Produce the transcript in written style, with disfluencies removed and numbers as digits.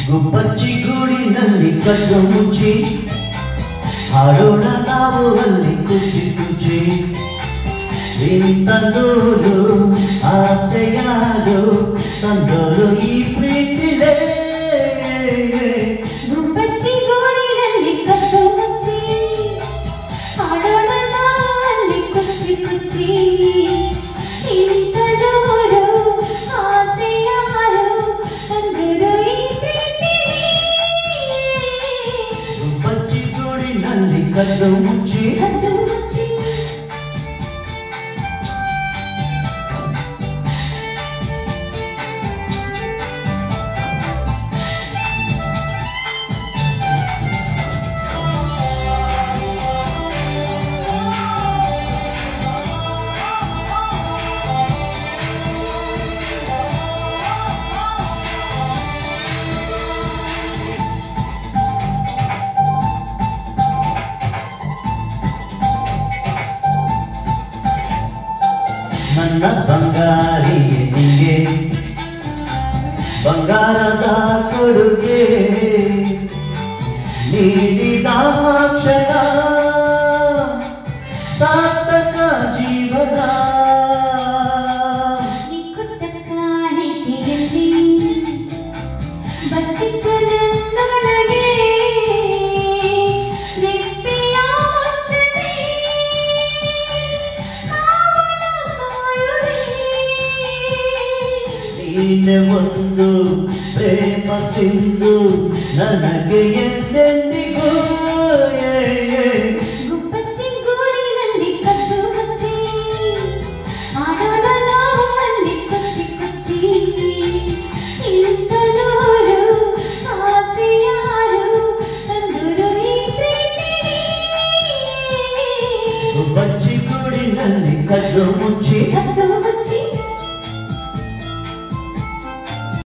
ಗುಬ್ಬಚ್ಚಿ ಗೂಡಿನಲ್ಲಿ ಕದ್ದು ಮುಚ್ಚಿ ಹಾಡೋಣ ನಾವು ಅಲ್ಲಿ ಕುಚ್ಚಿ ಕುಚ್ಚಿ ಇಂತಂದೋರು ಆಸೆಯಾರು ತಂದೋರು ಈ ಪ್ರೀತಿಲೇ ಗುಬ್ಬಚ್ಚಿ ಗೂಡಿನಲ್ಲಿ ಕದ್ದು ಮುಚ್ಚಿ ಹಾಡೋಣ ನಾವು ಅಲ್ಲಿ ಕುಚ್ಚಿ ಕುಚ್ಚಿ ಇಂತಂದೋರು ಆಸೆಯಾರು ತಂದೋರು ಈ ಪ್ರೀತಿಲೇ ಗುಬ್ಬಚ್ಚಿ ಗೂಡಿನಲ್ಲಿ ಕದ್ದು ಮುಚ್ಚಿ ನನ್ನ ಬಂಗಾರಿ ನಿಂಗೆ ಬಂಗಾರದ ಕೊಡುಗೆ ನೀಡಿದ ಕ್ಷಣ ಸಾರ್ಥಕ ಜೀವನ ಈ ಕೊಟ್ಟ ಕಾಣಿಕೆಯಲ್ಲಿ ಬಚ್ಚಿಟ್ಟ ನನ್ನೊಳಗೆ ನೆಪ್ಪಿಯ ಮುಚ್ಚದೆ ನೀನೆ ಒಂದು ಪ್ರೇಮ ಸಿಂಧು ನನಗೆ ಎಂದೆಂದಿಗೂ ಗುಬ್ಬಚ್ಚಿ ಗೂಡಿನಲ್ಲಿ ಕದ್ದು ಮುಚ್ಚಿ ಆಡೋಣ ನಾವು ಅಲ್ಲಿ ಕುಚ್ಚಿ ಕುಚ್ಚಿ ಇಂತಲೋರು ಆಸೆಯಾರು ತಂದೂರು ಈ ಪ್ರೀತಿಲೇ ಗುಬ್ಬಚ್ಚಿ ಗೂಡಿನಲ್ಲಿ ಕದ್ದು ಮುಚ್ಚಿ